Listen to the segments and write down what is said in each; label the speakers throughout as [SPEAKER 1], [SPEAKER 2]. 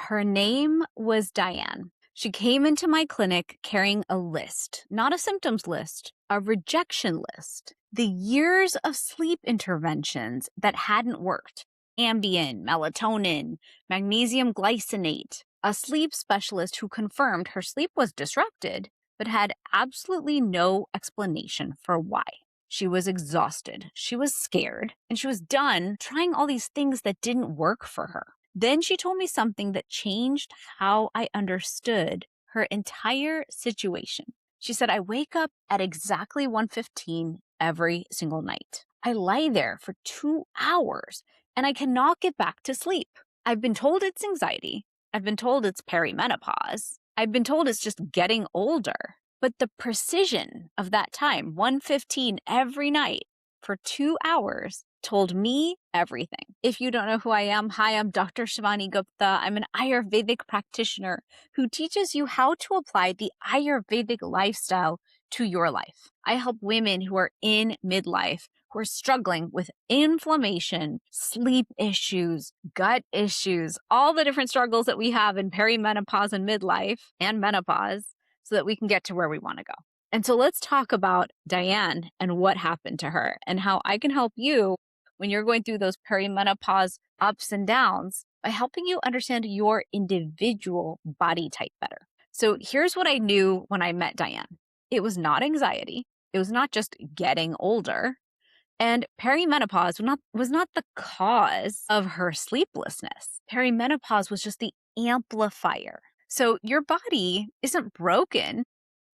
[SPEAKER 1] Her name was Diane. She came into my clinic carrying a list, not a symptoms list, a rejection list. The years of sleep interventions that hadn't worked. Ambien, melatonin, magnesium glycinate. A sleep specialist who confirmed her sleep was disrupted, but had absolutely no explanation for why. She was exhausted, she was scared, and she was done trying all these things that didn't work for her. Then she told me something that changed how I understood her entire situation. She said, I wake up at exactly 1:15 every single night. I lie there for 2 hours and I cannot get back to sleep. I've been told it's anxiety. I've been told it's perimenopause. I've been told it's just getting older. But the precision of that time, 1:15 every night for 2 hours, told me everything. If you don't know who I am, hi, I'm Dr. Shivani Gupta. I'm an Ayurvedic practitioner who teaches you how to apply the Ayurvedic lifestyle to your life. I help women who are in midlife, who are struggling with inflammation, sleep issues, gut issues, all the different struggles that we have in perimenopause and midlife and menopause, so that we can get to where we want to go. And so let's talk about Diane and what happened to her and how I can help you when you're going through those perimenopause ups and downs by helping you understand your individual body type better. So here's what I knew when I met Diane. It was not anxiety. It was not just getting older. And perimenopause was not the cause of her sleeplessness. Perimenopause was just the amplifier. So your body isn't broken,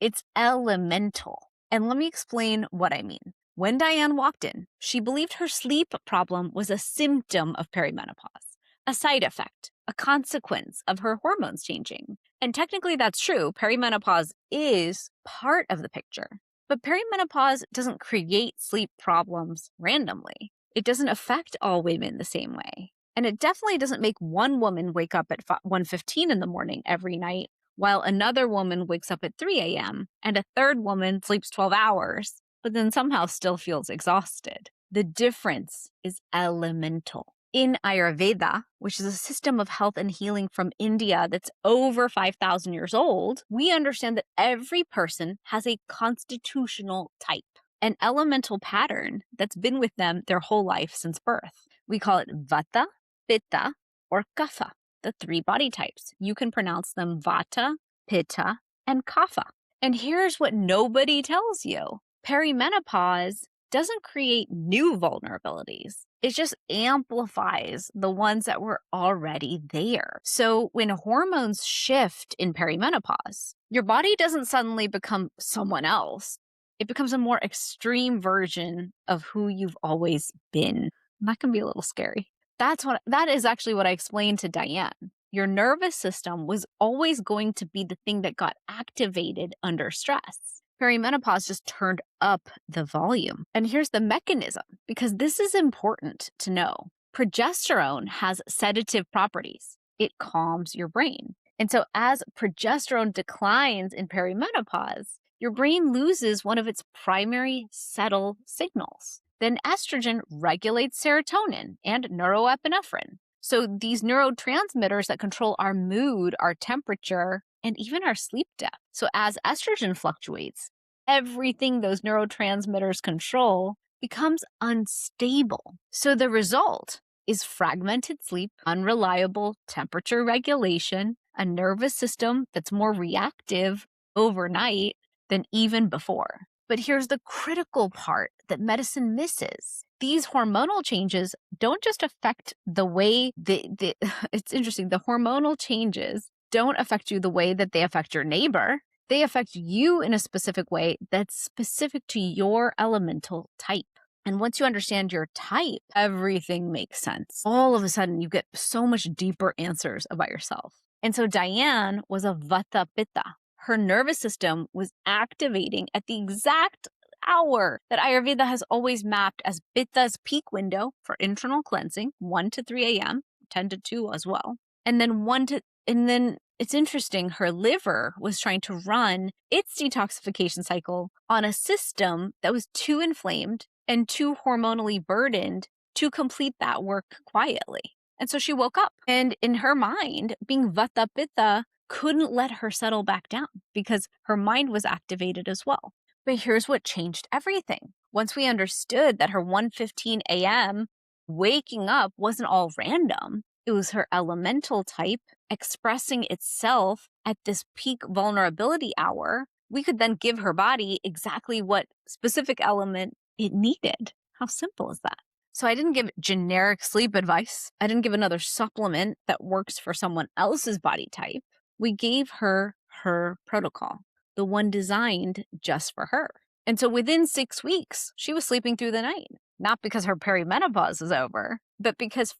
[SPEAKER 1] it's elemental. And let me explain what I mean. When Diane walked in, she believed her sleep problem was a symptom of perimenopause, a side effect, a consequence of her hormones changing. And technically that's true. Perimenopause is part of the picture. But perimenopause doesn't create sleep problems randomly. It doesn't affect all women the same way. And it definitely doesn't make one woman wake up at 1:15 in the morning every night, while another woman wakes up at 3 a.m. and a third woman sleeps 12 hours, but then somehow still feels exhausted. The difference is elemental. In Ayurveda, which is a system of health and healing from India that's over 5,000 years old, we understand that every person has a constitutional type, an elemental pattern that's been with them their whole life since birth. We call it Vata, Pitta, or Kapha, the 3 body types. You can pronounce them Vata, Pitta, and Kapha. And here's what nobody tells you. Perimenopause doesn't create new vulnerabilities. It just amplifies the ones that were already there. So when hormones shift in perimenopause, your body doesn't suddenly become someone else. It becomes a more extreme version of who you've always been. And that can be a little scary. That is actually what I explained to Diane. Your nervous system was always going to be the thing that got activated under stress. Perimenopause just turned up the volume. And here's the mechanism, because this is important to know. Progesterone has sedative properties. It calms your brain. And so as progesterone declines in perimenopause, your brain loses one of its primary subtle signals. Then estrogen regulates serotonin and neuroepinephrine. So these neurotransmitters that control our mood, our temperature, and even our sleep depth. So as estrogen fluctuates, everything those neurotransmitters control becomes unstable. So the result is fragmented sleep, unreliable temperature regulation, a nervous system that's more reactive overnight than even before. But here's the critical part that medicine misses. These hormonal changes don't just affect the way it's interesting, the hormonal changes don't affect you the way that they affect your neighbor. They affect you in a specific way that's specific to your elemental type. And once you understand your type, everything makes sense. All of a sudden, you get so much deeper answers about yourself. And so Diane was a Vata Pitta. Her nervous system was activating at the exact hour that Ayurveda has always mapped as Pitta's peak window for internal cleansing, 1 to 3 a.m., 10 to 2 as well. And then it's interesting, her liver was trying to run its detoxification cycle on a system that was too inflamed and too hormonally burdened to complete that work quietly. And so she woke up. And in her mind, being Vata Pitta couldn't let her settle back down because her mind was activated as well. But here's what changed everything. Once we understood that her 1:15 a.m. waking up wasn't all random, it was her elemental type expressing itself at this peak vulnerability hour, we could then give her body exactly what specific element it needed. How simple is that? So I didn't give generic sleep advice. I didn't give another supplement that works for someone else's body type. We gave her her protocol, the one designed just for her. And so within 6 weeks, she was sleeping through the night, not because her perimenopause is over, but because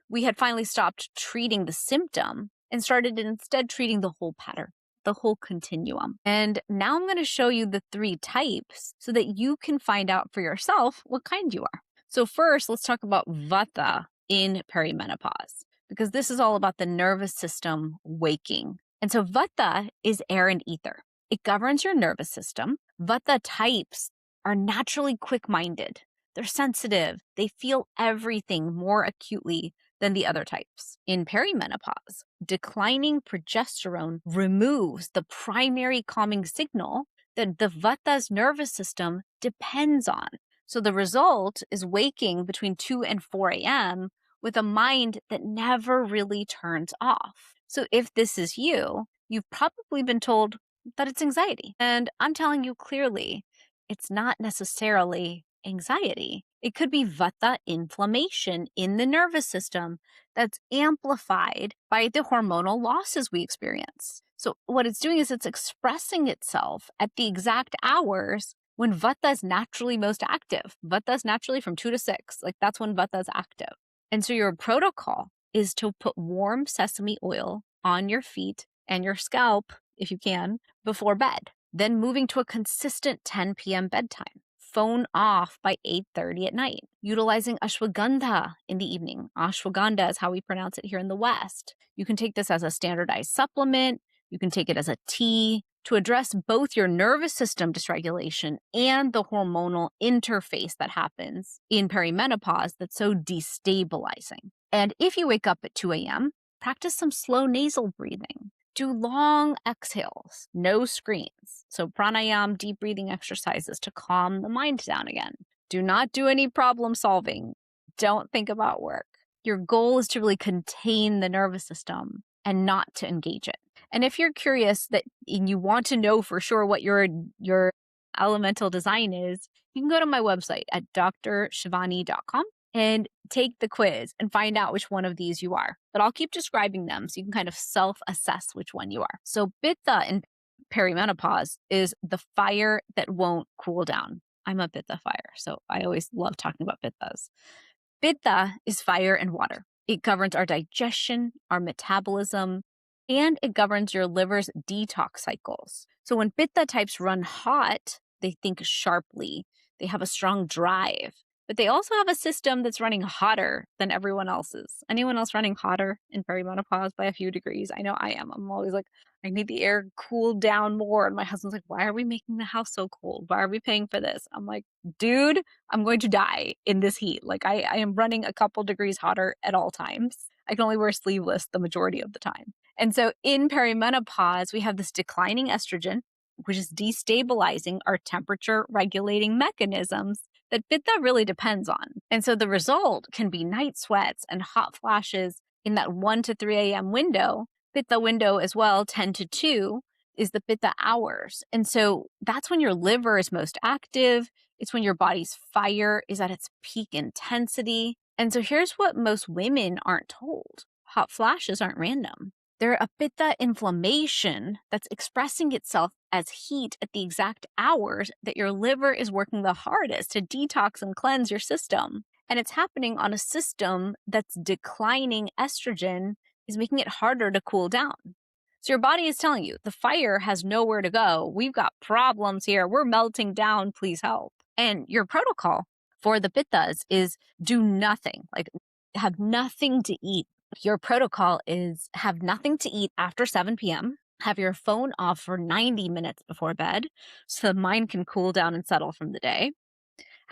[SPEAKER 1] we had finally stopped treating the symptom and started instead treating the whole pattern, the whole continuum. And now I'm going to show you the 3 types so that you can find out for yourself what kind you are. So first, let's talk about Vata in perimenopause, because this is all about the nervous system waking. And so Vata is air and ether. It governs your nervous system. Vata types are naturally quick-minded. They're sensitive. They feel everything more acutely than the other types. In perimenopause, declining progesterone removes the primary calming signal that the Vata's nervous system depends on. So the result is waking between 2 and 4 a.m. with a mind that never really turns off. So if this is you, you've probably been told that it's anxiety. And I'm telling you clearly, it's not necessarily anxiety. It could be Vata inflammation in the nervous system that's amplified by the hormonal losses we experience. So what it's doing is it's expressing itself at the exact hours when Vata is naturally most active. Vata is naturally from 2 to 6. Like that's when Vata is active. And so your protocol is to put warm sesame oil on your feet and your scalp, if you can, before bed. Then moving to a consistent 10 p.m. bedtime. Phone off by 8:30 at night. Utilizing ashwagandha in the evening. Ashwagandha is how we pronounce it here in the West. You can take this as a standardized supplement. You can take it as a tea to address both your nervous system dysregulation and the hormonal interface that happens in perimenopause that's so destabilizing. And if you wake up at 2 a.m., practice some slow nasal breathing. Do long exhales, no screens. So pranayam, deep breathing exercises to calm the mind down again. Do not do any problem solving. Don't think about work. Your goal is to really contain the nervous system and not to engage it. And if you're curious and you want to know for sure what your elemental design is, you can go to my website at drshivani.com and take the quiz and find out which one of these you are. But I'll keep describing them so you can kind of self-assess which one you are. So Pitta in perimenopause is the fire that won't cool down. I'm a Pitta fire, so I always love talking about Pittas. Pitta is fire and water. It governs our digestion, our metabolism, and it governs your liver's detox cycles. So when Pitta types run hot, they think sharply, they have a strong drive, but they also have a system that's running hotter than everyone else's. Anyone else running hotter in perimenopause by a few degrees? I know I am. I'm always like, I need the air cooled down more. And my husband's like, why are we making the house so cold? Why are we paying for this? I'm like, dude, I'm going to die in this heat. Like I am running a couple degrees hotter at all times. I can only wear sleeveless the majority of the time. And so in perimenopause, we have this declining estrogen, which is destabilizing our temperature regulating mechanisms that Pitta really depends on. And so the result can be night sweats and hot flashes in that 1 to 3 a.m. window. Pitta window as well, 10 to 2, is the Pitta hours. And so that's when your liver is most active. It's when your body's fire is at its peak intensity. And so here's what most women aren't told. Hot flashes aren't random. They're a Pitta inflammation that's expressing itself as heat at the exact hours that your liver is working the hardest to detox and cleanse your system. And it's happening on a system that's declining estrogen is making it harder to cool down. So your body is telling you the fire has nowhere to go. We've got problems here. We're melting down. Please help. And your protocol for the Pittas is do nothing, like have nothing to eat. Your protocol is have nothing to eat after 7 p.m., have your phone off for 90 minutes before bed so the mind can cool down and settle from the day.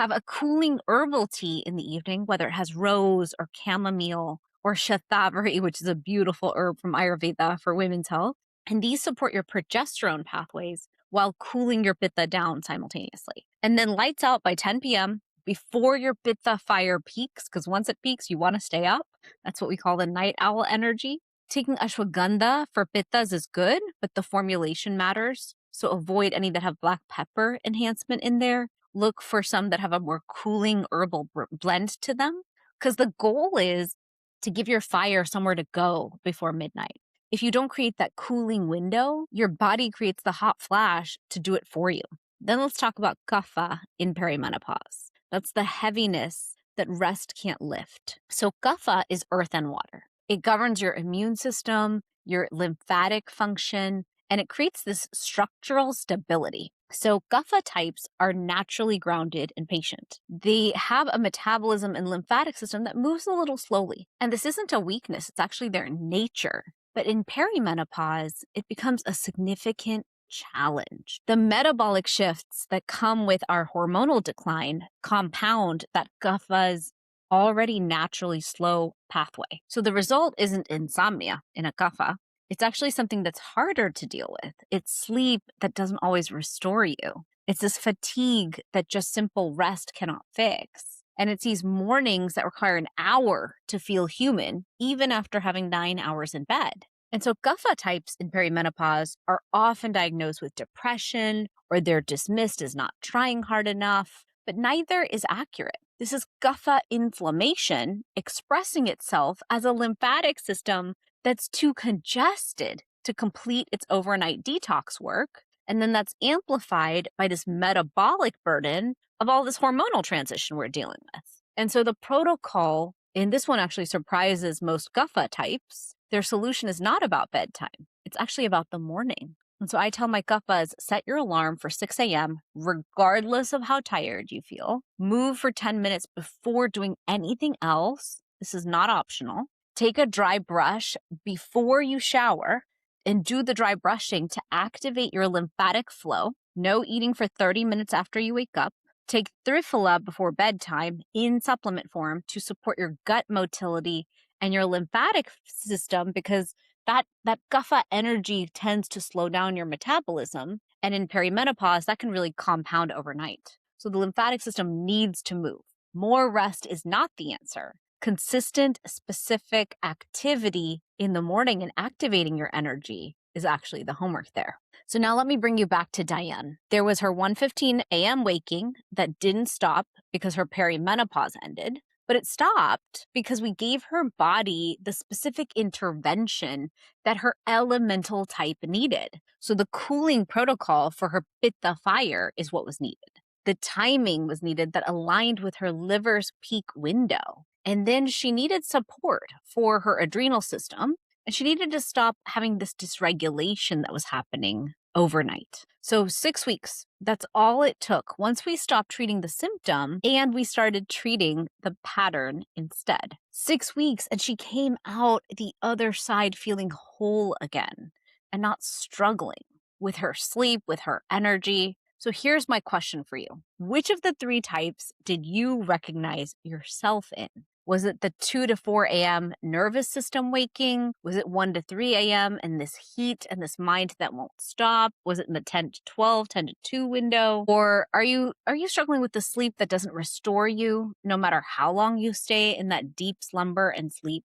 [SPEAKER 1] Have a cooling herbal tea in the evening, whether it has rose or chamomile or shatavari, which is a beautiful herb from Ayurveda for women's health. And these support your progesterone pathways while cooling your pitta down simultaneously. And then lights out by 10 p.m. before your pitta fire peaks, because once it peaks, you want to stay up. That's what we call the night owl energy. Taking ashwagandha for pittas is good, but the formulation matters. So avoid any that have black pepper enhancement in there. Look for some that have a more cooling herbal blend to them, because the goal is to give your fire somewhere to go before midnight. If you don't create that cooling window, your body creates the hot flash to do it for you. Then let's talk about kapha in perimenopause. That's the heaviness that rest can't lift. So kapha is earth and water. It governs your immune system, your lymphatic function, and it creates this structural stability. So kapha types are naturally grounded and patient. They have a metabolism and lymphatic system that moves a little slowly. And this isn't a weakness, it's actually their nature. But in perimenopause, it becomes a significant challenge. The metabolic shifts that come with our hormonal decline compound that kapha's already naturally slow pathway. So the result isn't insomnia in a kapha. It's actually something that's harder to deal with. It's sleep that doesn't always restore you. It's this fatigue that just simple rest cannot fix. And it's these mornings that require an hour to feel human, even after having 9 hours in bed. And so kapha types in perimenopause are often diagnosed with depression, or they're dismissed as not trying hard enough, but neither is accurate. This is kapha inflammation expressing itself as a lymphatic system that's too congested to complete its overnight detox work. And then that's amplified by this metabolic burden of all this hormonal transition we're dealing with. And so the protocol in this one actually surprises most kapha types. Their solution is not about bedtime. It's actually about the morning. And so I tell my kaphas, set your alarm for 6 a.m., regardless of how tired you feel. Move for 10 minutes before doing anything else. This is not optional. Take a dry brush before you shower and do the dry brushing to activate your lymphatic flow. No eating for 30 minutes after you wake up. Take Triphala before bedtime in supplement form to support your gut motility and your lymphatic system, because that kapha energy tends to slow down your metabolism. And in perimenopause, that can really compound overnight. So the lymphatic system needs to move. More rest is not the answer. Consistent, specific activity in the morning and activating your energy is actually the homework there. So now let me bring you back to Diane. There was her 1:15 a.m. waking that didn't stop because her perimenopause ended, but it stopped because we gave her body the specific intervention that her elemental type needed. So the cooling protocol for her Pitta fire is what was needed. The timing was needed that aligned with her liver's peak window. And then she needed support for her adrenal system, and she needed to stop having this dysregulation that was happening overnight. So 6 weeks, that's all it took once we stopped treating the symptom and we started treating the pattern instead. 6 weeks, and she came out the other side feeling whole again and not struggling with her sleep, with her energy. So here's my question for you. Which of the 3 types did you recognize yourself in? Was it the 2 to 4 a.m. nervous system waking? Was it 1 to 3 a.m. and this heat and this mind that won't stop? Was it in the 10 to 12, 10 to 2 window? Or are you struggling with the sleep that doesn't restore you no matter how long you stay in that deep slumber and sleep?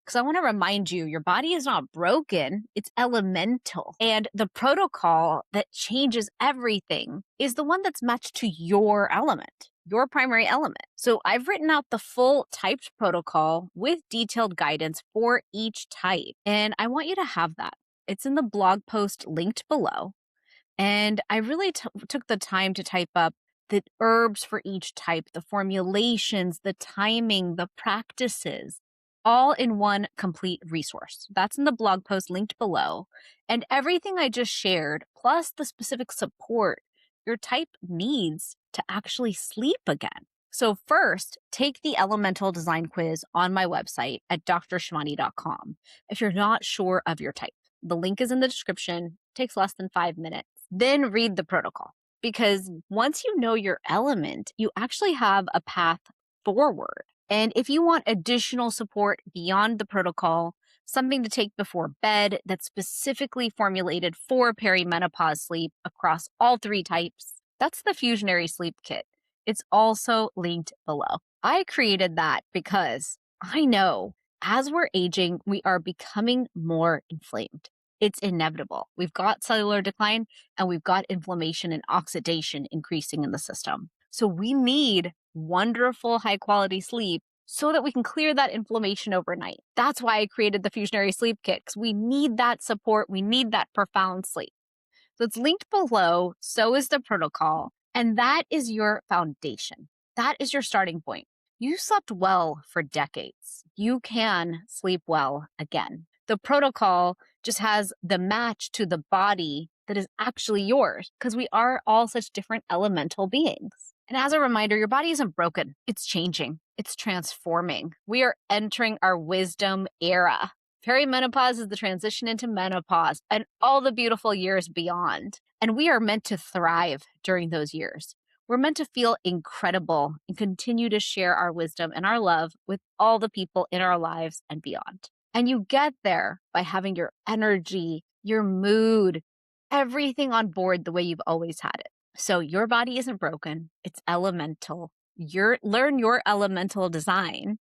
[SPEAKER 1] Because I want to remind you, your body is not broken, it's elemental. And the protocol that changes everything is the one that's matched to your element, your primary element. So I've written out the full typed protocol with detailed guidance for each type. And I want you to have that. It's in the blog post linked below. And I really took the time to type up the herbs for each type, the formulations, the timing, the practices, all in one complete resource. That's in the blog post linked below. And everything I just shared, plus the specific support your type needs to actually sleep again. So first, take the elemental design quiz on my website at drshivani.com if you're not sure of your type. The link is in the description. It takes less than 5 minutes. Then read the protocol. because once you know your element, you actually have a path forward. And if you want additional support beyond the protocol, something to take before bed that's specifically formulated for perimenopause sleep across all 3 types, that's the Fusionary Sleep Kit. It's also linked below. I created that because I know as we're aging, we are becoming more inflamed. It's inevitable. We've got cellular decline and we've got inflammation and oxidation increasing in the system. So we need wonderful, high quality sleep so that we can clear that inflammation overnight. That's why I created the Fusionary Sleep Kit, because we need that support. We need that profound sleep. So it's linked below. So is the protocol. And that is your foundation. That is your starting point. You slept well for decades. You can sleep well again. The protocol just has the match to the body that is actually yours, because we are all such different elemental beings. And as a reminder, your body isn't broken. It's changing. It's transforming. We are entering our wisdom era. Perimenopause is the transition into menopause and all the beautiful years beyond. And we are meant to thrive during those years. We're meant to feel incredible and continue to share our wisdom and our love with all the people in our lives and beyond. And you get there by having your energy, your mood, everything on board the way you've always had it. So your body isn't broken. It's elemental. Learn your elemental design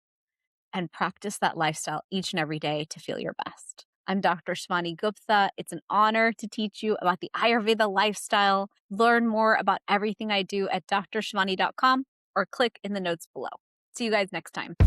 [SPEAKER 1] and practice that lifestyle each and every day to feel your best. I'm Dr. Shivani Gupta. It's an honor to teach you about the Ayurveda lifestyle. Learn more about everything I do at drshivani.com or click in the notes below. See you guys next time.